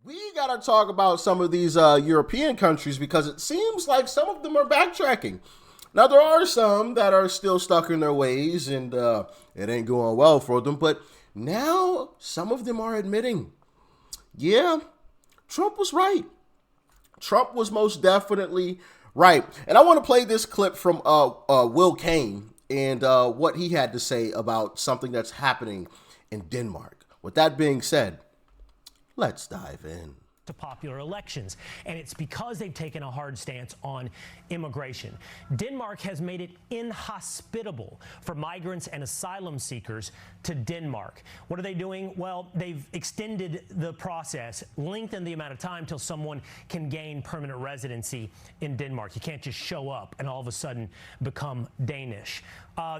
We got to talk about some of these European countries because it seems like some of them are backtracking. Now, there are some that are still stuck in their ways and it ain't going well for them, but now some of them are admitting, yeah, Trump was right. Trump was most definitely right. And I want to play this clip from Will Kane and what he had to say about something that's happening in Denmark. With that being said, let's dive in. To popular elections, and it's because they've taken a hard stance on immigration. Denmark has made it inhospitable for migrants and asylum seekers to Denmark. What are they doing? Well, they've extended the process, lengthened the amount of time till someone can gain permanent residency in Denmark. You can't just show up and all of a sudden become Danish.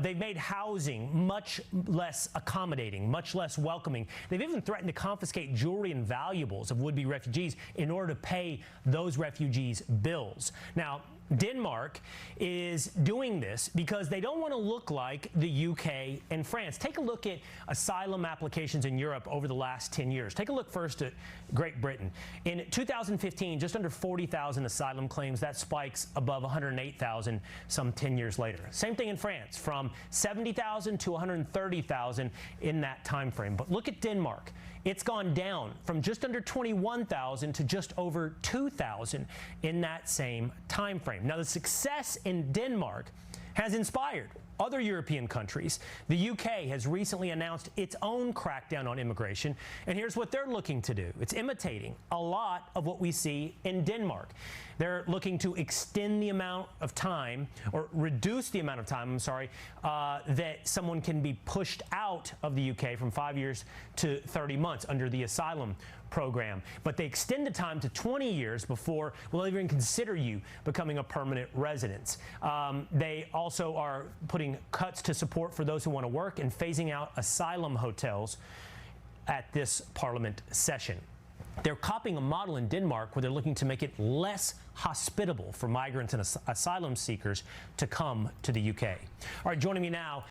They've made housing much less accommodating, much less welcoming. They've even threatened to confiscate jewelry and valuables of would-be refugees in order to pay those refugees' bills. Now, Denmark is doing this because they don't want to look like the UK and France. Take a look at asylum applications in Europe over the last 10 years. Take a look first at Great Britain. In 2015, just under 40,000 asylum claims. That spikes above 108,000 some 10 years later. Same thing in France, from 70,000 to 130,000 in that time frame. But look at Denmark. It's gone down from just under 21,000 to just over 2,000 in that same time frame. Now, the success in Denmark has inspired other European countries. The UK has recently announced its own crackdown on immigration, and here's what they're looking to do. It's imitating a lot of what we see in Denmark. They're looking to extend the amount of time, or reduce the amount of time, that someone can be pushed out of the UK from 5 years to 30 months under the asylum program. But they extend the time to 20 years before we'll even consider you becoming a permanent resident. They also are putting cuts to support for those who want to work and phasing out asylum hotels at this parliament session. They're copying a model in Denmark where they're looking to make it less hospitable for migrants and asylum seekers to come to the UK. All right, joining me now.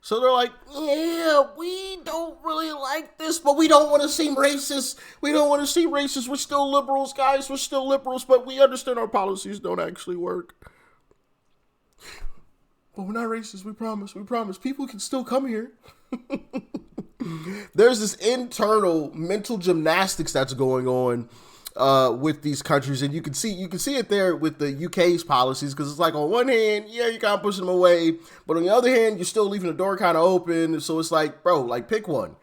So they're like, yeah, we don't really like this, but we don't want to seem racist. We don't want to seem racist. We're still liberals, guys. We're still liberals, but we understand our policies don't actually work. But we're not racist. We promise. We promise. People can still come here. There's this internal mental gymnastics that's going on with these countries, and you can see it there with the UK's policies, because it's like, on one hand, yeah, you're kind of pushing them away, but on the other hand, you're still leaving the door kind of open. So it's like, bro, like, pick one,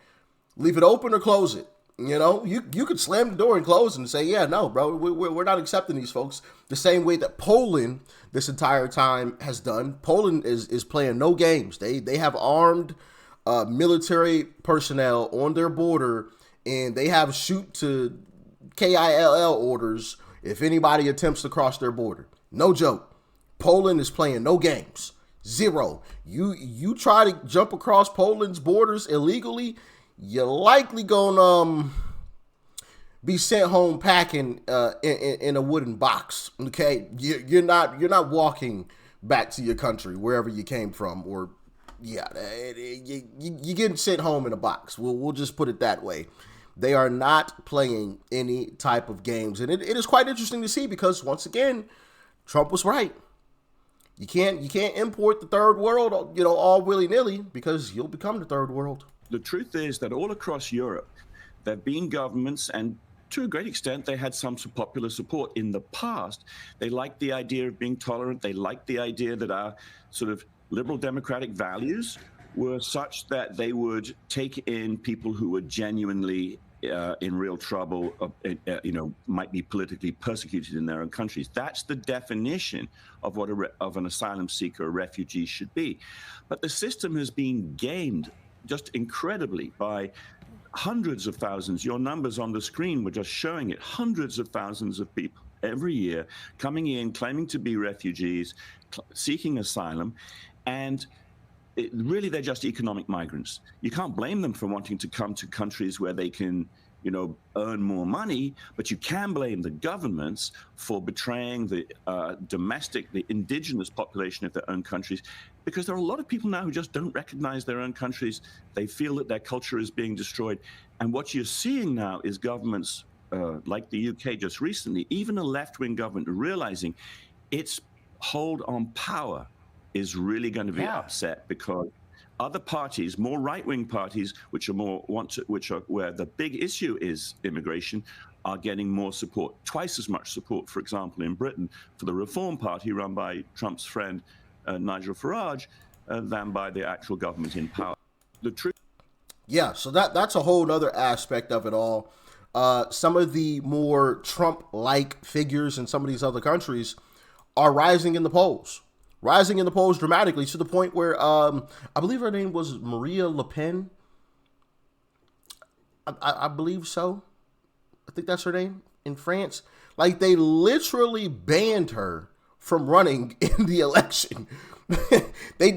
leave it open or close it. You know, you could slam the door and close it and say, yeah, no, bro, we're not accepting these folks. The same way that Poland this entire time has done. Poland is playing no games. They have armed military personnel on their border, and they have shoot to KILL orders if anybody attempts to cross their border. No joke. Poland is playing no games. Zero. You try to jump across Poland's borders illegally, you're likely gonna be sent home packing in a wooden box. Okay, you're not walking back to your country wherever you came from, or yeah, you're getting sent home in a box. We'll just put it that way. They are not playing any type of games. And it is quite interesting to see, because once again, Trump was right. You can't import the third world, all willy-nilly, because you'll become the third world. The truth is that all across Europe, there have been governments, and to a great extent, they had some popular support in the past. They liked the idea of being tolerant. They liked the idea that our sort of liberal democratic values were such that they would take in people who were genuinely in real trouble, might be politically persecuted in their own countries. That's the definition of what of an asylum seeker or refugee should be. But the system has been gamed just incredibly by hundreds of thousands. Your numbers on the screen were just showing it. Hundreds of thousands of people every year coming in, claiming to be refugees, seeking asylum, and really, they're just economic migrants. You can't blame them for wanting to come to countries where they can, earn more money, but you can blame the governments for betraying the the indigenous population of their own countries, because there are a lot of people now who just don't recognize their own countries. They feel that their culture is being destroyed. And what you're seeing now is governments like the UK just recently, even a left-wing government realizing its hold on power is really going to be upset because other parties, more right-wing parties, which are where the big issue is immigration, are getting more support, twice as much support, for example, in Britain for the Reform Party run by Trump's friend Nigel Farage than by the actual government in power. The truth. Yeah, so that's a whole other aspect of it all. Some of the more Trump-like figures in some of these other countries are rising in the polls dramatically to the point where I believe her name was Maria Le Pen. I believe so. I think that's her name in France. Like, they literally banned her from running in the election. they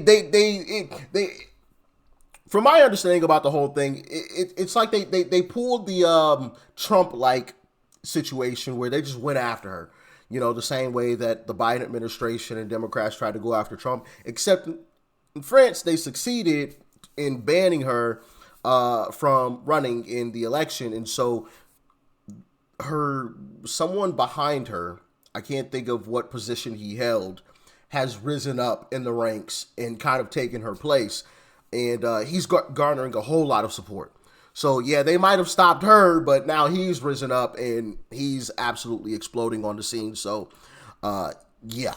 from my understanding about the whole thing, it's like they pulled the Trump-like situation where they just went after her. You know, the same way that the Biden administration and Democrats tried to go after Trump, except in France, they succeeded in banning her from running in the election. And so someone behind her, I can't think of what position he held, has risen up in the ranks and kind of taken her place. And he's garnering a whole lot of support. So, yeah, they might have stopped her, but now he's risen up and he's absolutely exploding on the scene. So, yeah,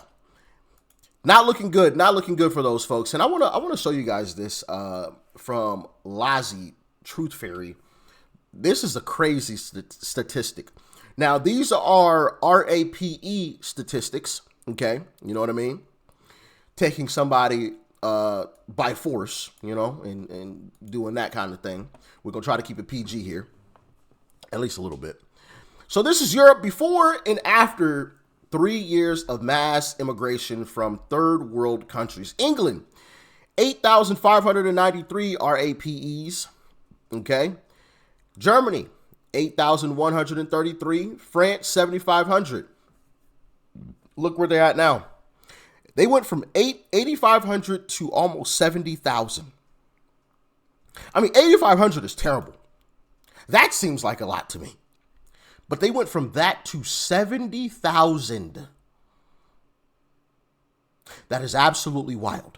not looking good. Not looking good for those folks. And I want to show you guys this from Lazi Truth Fairy. This is a crazy statistic. Now, these are RAPE statistics. Okay, you know what I mean? Taking somebody by force, you know, and doing that kind of thing. We're going to try to keep it PG here, at least a little bit. So this is Europe before and after 3 years of mass immigration from third world countries. England, 8,593 RAPEs, okay? Germany, 8,133. France, 7,500. Look where they're at now. They went from 8,500 to almost 70,000. I mean, 8,500 is terrible. That seems like a lot to me. But they went from that to 70,000. That is absolutely wild.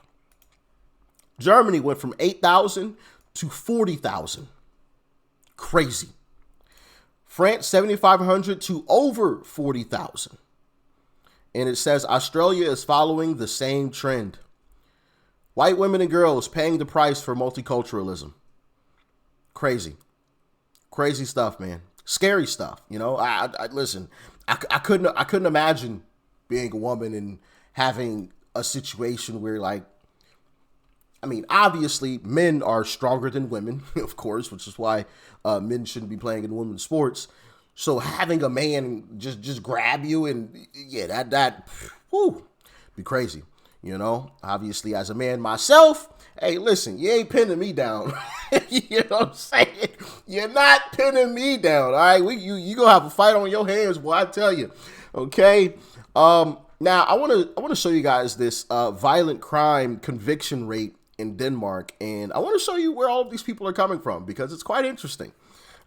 Germany went from 8,000 to 40,000. Crazy. France, 7,500 to over 40,000. And it says Australia is following the same trend. White women and girls paying the price for multiculturalism. Crazy. Crazy stuff, man. Scary stuff. You know, I listen, I couldn't imagine being a woman and having a situation where, like, I mean, obviously men are stronger than women, of course, which is why men shouldn't be playing in women's sports. So having a man just grab you and yeah, that whoo, be crazy. You know, obviously as a man myself, hey, listen, you ain't pinning me down. You know what I'm saying? You're not pinning me down. All right, you gonna have a fight on your hands, boy. I tell you. Okay. Now I want to show you guys this violent crime conviction rate in Denmark, and I want to show you where all of these people are coming from because it's quite interesting.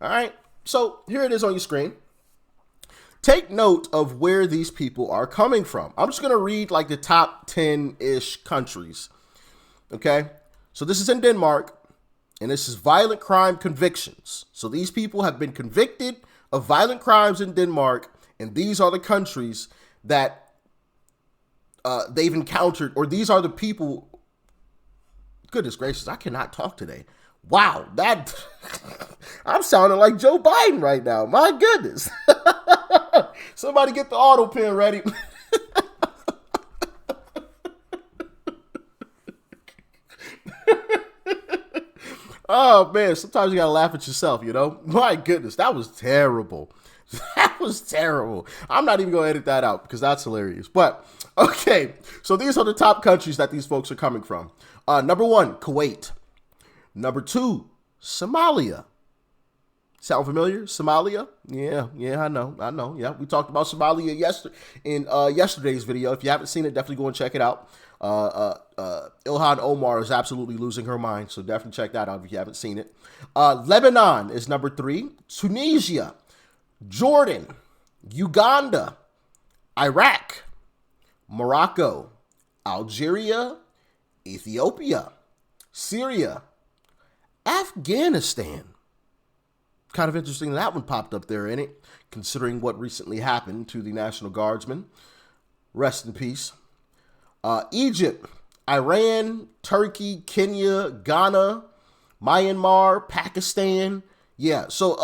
All right. So here it is on your screen. Take note of where these people are coming from. I'm just going to read like the top 10-ish countries. Okay. So this is in Denmark, and this is violent crime convictions. So these people have been convicted of violent crimes in Denmark, and these are the countries that they've encountered, or these are the people. Goodness gracious, I cannot talk today. Wow, that I'm sounding like Joe Biden right now. My goodness. Somebody get the auto pen ready. Oh man, sometimes you gotta laugh at yourself, you know? My goodness, that was terrible. That was terrible. I'm not even gonna edit that out because that's hilarious. But okay, so these are the top countries that these folks are coming from. Number 1, Kuwait. Number 2, Somalia. Sound familiar? Somalia? Yeah, I know. Yeah, we talked about Somalia in yesterday's video. If you haven't seen it, definitely go and check it out. Ilhan Omar is absolutely losing her mind, so definitely check that out if you haven't seen it. Lebanon is number 3. Tunisia, Jordan, Uganda, Iraq, Morocco, Algeria, Ethiopia, Syria, Afghanistan. Kind of interesting that one popped up there, ain't it? Considering what recently happened to the National Guardsmen. Rest in peace. Egypt, Iran, Turkey, Kenya, Ghana, Myanmar, Pakistan. Yeah, so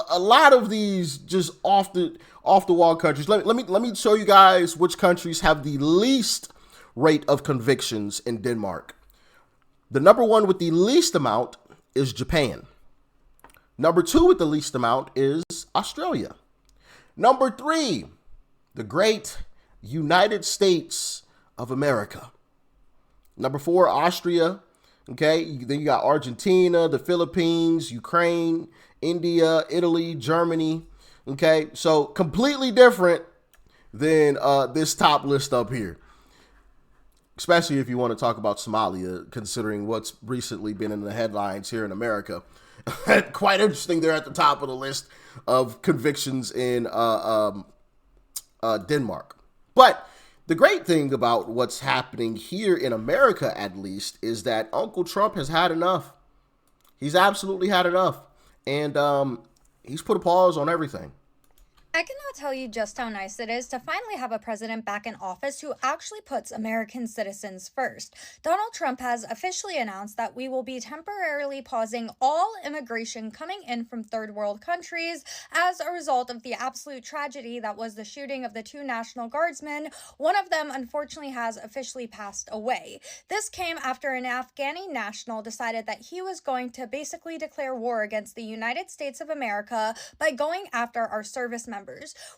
a lot of these just off the wall countries. Let me show you guys which countries have the least rate of convictions in Denmark. The number one with the least amount is Japan. Number two with the least amount is Australia. Number three, the great United States of America. Number four, Austria. Okay, then you got Argentina, the Philippines, Ukraine, India, Italy, Germany. Okay, so completely different than this top list up here. Especially if you want to talk about Somalia, considering what's recently been in the headlines here in America. Quite interesting. They're at the top of the list of convictions in Denmark. But the great thing about what's happening here in America, at least, is that Uncle Trump has had enough. He's absolutely had enough. And he's put a pause on everything. I cannot tell you just how nice it is to finally have a president back in office who actually puts American citizens first. Donald Trump has officially announced that we will be temporarily pausing all immigration coming in from third world countries as a result of the absolute tragedy that was the shooting of the two National Guardsmen. One of them, unfortunately, has officially passed away. This came after an Afghani national decided that he was going to basically declare war against the United States of America by going after our service members.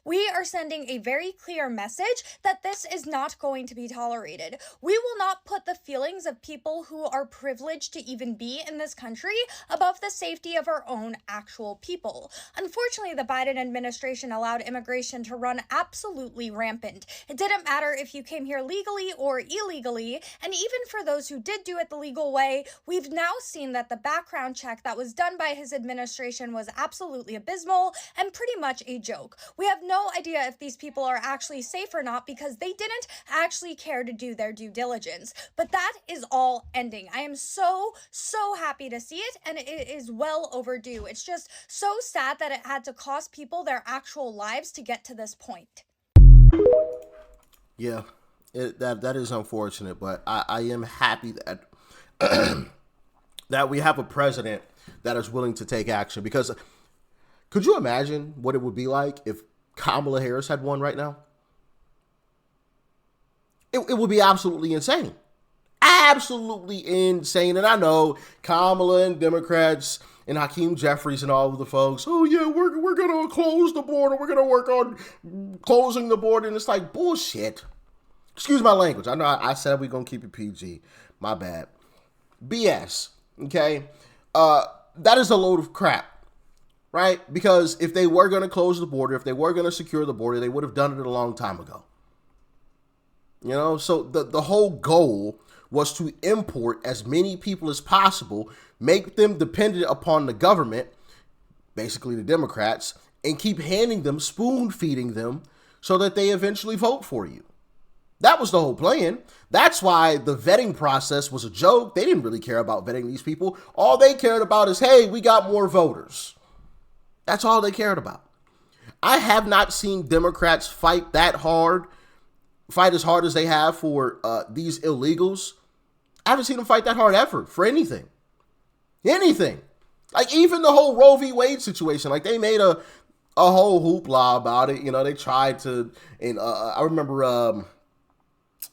We are sending a very clear message that this is not going to be tolerated. We will not put the feelings of people who are privileged to even be in this country above the safety of our own actual people. Unfortunately, the Biden administration allowed immigration to run absolutely rampant. It didn't matter if you came here legally or illegally, and even for those who did do it the legal way, we've now seen that the background check that was done by his administration was absolutely abysmal and pretty much a joke. We have no idea if these people are actually safe or not because they didn't actually care to do their due diligence. But that is all ending. I am so happy to see it, and it is well overdue. It's just so sad that it had to cost people their actual lives to get to this point. Yeah, that is unfortunate, but I am happy that that we have a president that is willing to take action, because could you imagine what it would be like if Kamala Harris had won right now? It would be absolutely insane. Absolutely insane. And I know Kamala and Democrats and Hakeem Jeffries and all of the folks, oh yeah, we're going to close the border. We're going to work on closing the border. And it's like bullshit. Excuse my language. I know I said we're going to keep it PG. My bad. BS. Okay? That is a load of crap. Right? Because if they were going to close the border, if they were going to secure the border, they would have done it a long time ago. You know, so the whole goal was to import as many people as possible, make them dependent upon the government, basically the Democrats, and keep handing them, spoon feeding them so that they eventually vote for you. That was the whole plan. That's why the vetting process was a joke. They didn't really care about vetting these people. All they cared about is, hey, we got more voters. That's all they cared about. I have not seen Democrats fight as hard as they have for these illegals. I haven't seen them fight that hard ever for anything. Anything. Like even the whole Roe v. Wade situation. Like they made a whole hoopla about it. You know, they tried to, and I remember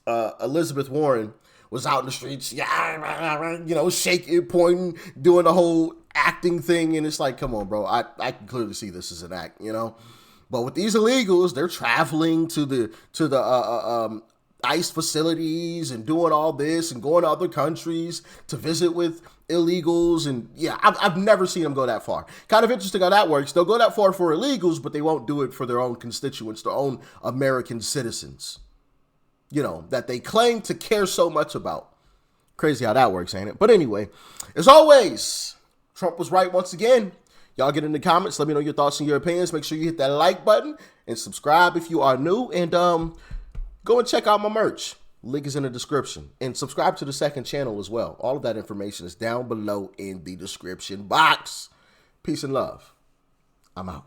Elizabeth Warren was out in the streets, shaking, pointing, doing the whole acting thing, and it's like, come on, bro, I can clearly see this is an act, you know. But with these illegals, they're traveling to the ICE facilities and doing all this and going to other countries to visit with illegals, and yeah, I've never seen them go that far. Kind of interesting how that works. They'll go that far for illegals, but they won't do it for their own constituents, their own American citizens, you know, that they claim to care so much about. Crazy how that works, ain't it? But anyway, as always, Trump was right once again. Y'all get in the comments. Let me know your thoughts and your opinions. Make sure you hit that like button and subscribe if you are new. And go and check out my merch. Link is in the description. And subscribe to the second channel as well. All of that information is down below in the description box. Peace and love. I'm out.